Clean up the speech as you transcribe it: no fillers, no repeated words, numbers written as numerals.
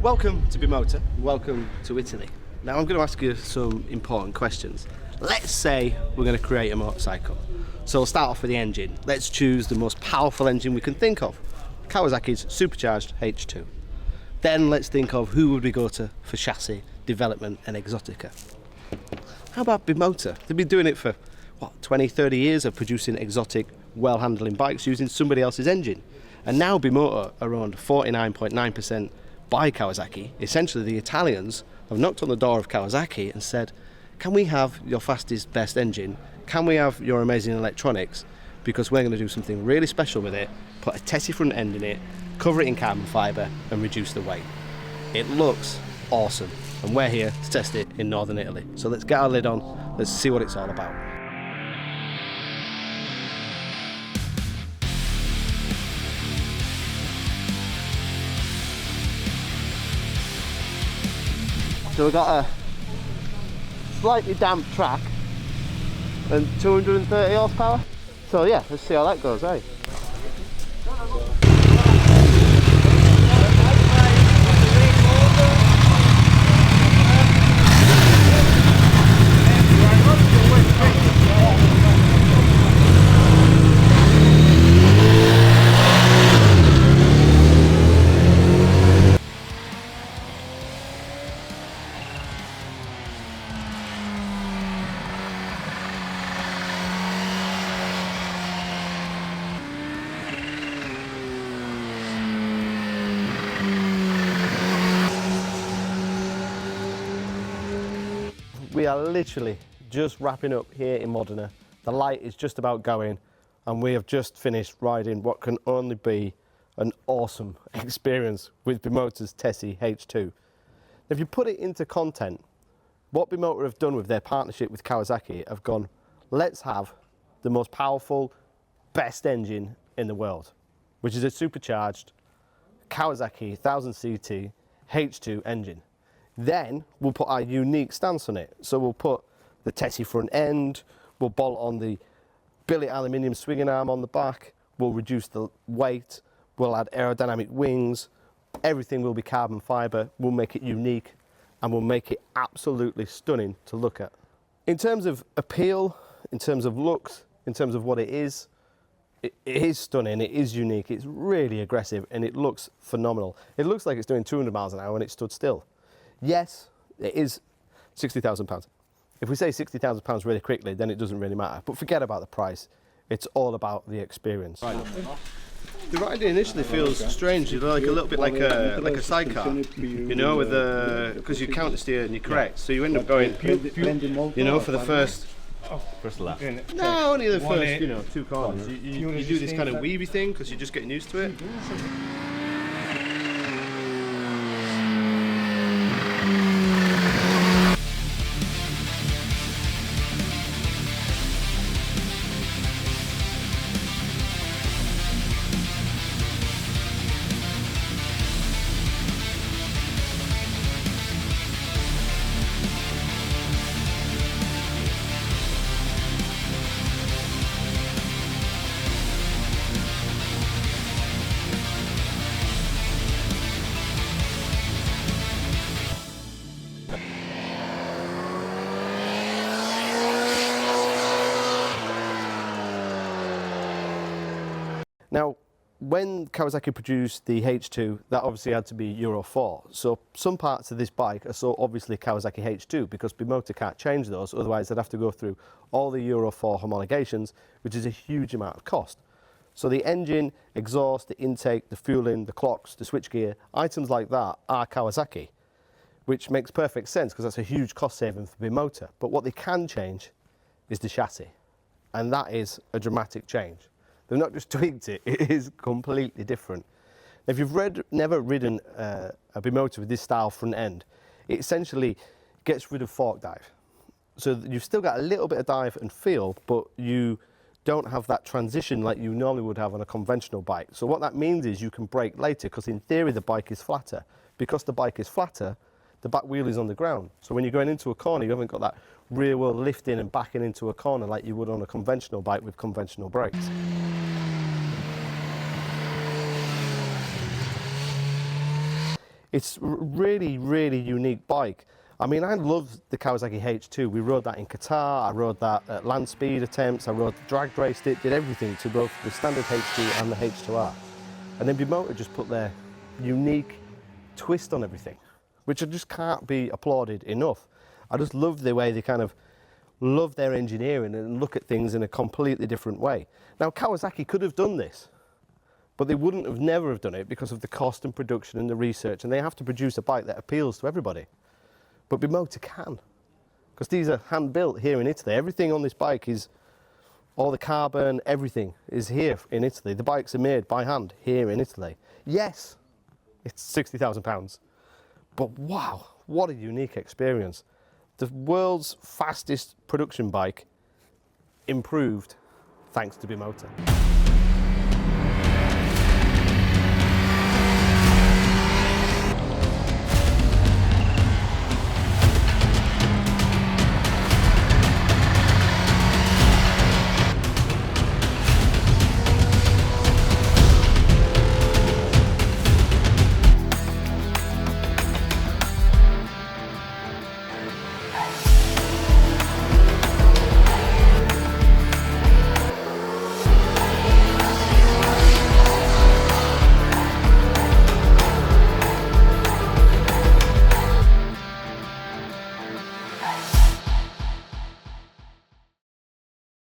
Welcome to Bimota, welcome to Italy. Now I'm going to ask you some important questions. Let's say we're going to create a motorcycle. So we'll start off with the engine. Let's choose the most powerful engine we can think of, Kawasaki's supercharged H2. Then let's think of who would we go to for chassis, development and exotica. How about Bimota? They've been doing it for, 20, 30 years of producing exotic, well-handling bikes using somebody else's engine. And now Bimota are owned 49.9% by Kawasaki. Essentially the Italians have knocked on the door of Kawasaki and said, can we have your fastest, best engine? Can we have your amazing electronics? Because we're going to do something really special with it, put a TESI front end in it, cover it in carbon fibre and reduce the weight. It looks awesome and we're here to test it in northern Italy. So let's get our lid on, let's see what it's all about. So we've got a slightly damp track and 230 horsepower. So yeah, let's see how that goes, eh? We are literally just wrapping up here in Modena. The light is just about going and we have just finished riding what can only be an awesome experience with Bimota's Tesi H2. If you put it into content, what Bimota have done with their partnership with Kawasaki have gone, let's have the most powerful, best engine in the world, which is a supercharged Kawasaki 1000cc H2 engine. Then we'll put our unique stance on it. So we'll put the TESI front end, we'll bolt on the billet aluminium swinging arm on the back, we'll reduce the weight, we'll add aerodynamic wings, everything will be carbon fibre, we'll make it unique and we'll make it absolutely stunning to look at. In terms of appeal, in terms of looks, in terms of what it is stunning, it is unique, it's really aggressive and it looks phenomenal. It looks like it's doing 200 miles an hour and it stood still. Yes, it is £60,000. If we say £60,000 really quickly, then it doesn't really matter. But forget about the price. It's all about the experience. Right. The riding initially feels strange. You know, like a little bit like a sidecar. You know, with because you counter steer and you're correct, so you end up going. You know, for the first. First lap. No, only the first. 2 corners. You do this kind of weavy thing because you're just getting used to it. Now, when Kawasaki produced the H2, that obviously had to be Euro 4. So some parts of this bike are so obviously Kawasaki H2 because Bimota can't change those, otherwise they'd have to go through all the Euro 4 homologations, which is a huge amount of cost. So the engine, exhaust, the intake, the fueling, the clocks, the switchgear, items like that are Kawasaki, which makes perfect sense because that's a huge cost saving for Bimota. But what they can change is the chassis, and that is a dramatic change. They've not just tweaked it, it is completely different. If you've never ridden a Bimota with this style front end, it essentially gets rid of fork dive. So you've still got a little bit of dive and feel, but you don't have that transition like you normally would have on a conventional bike. So what that means is you can brake later, because in theory the bike is flatter. Because the bike is flatter, the back wheel is on the ground. So when you're going into a corner, you haven't got that rear wheel lifting and backing into a corner like you would on a conventional bike with conventional brakes. It's really, really unique bike. I mean, I love the Kawasaki H2. We rode that in Qatar, I rode that at land speed attempts, I rode drag raced it, did everything to both the standard H2 and the H2R. And then Bimota just put their unique twist on everything, which I just can't be applauded enough. I just love the way they kind of love their engineering and look at things in a completely different way. Now, Kawasaki could have done this, but they wouldn't have never have done it because of the cost and production and the research, and they have to produce a bike that appeals to everybody. But Bimota can, because these are hand built here in Italy. Everything on this bike is, all the carbon, everything is here in Italy. The bikes are made by hand here in Italy. Yes, it's £60,000, but wow, what a unique experience. The world's fastest production bike improved thanks to Bimota.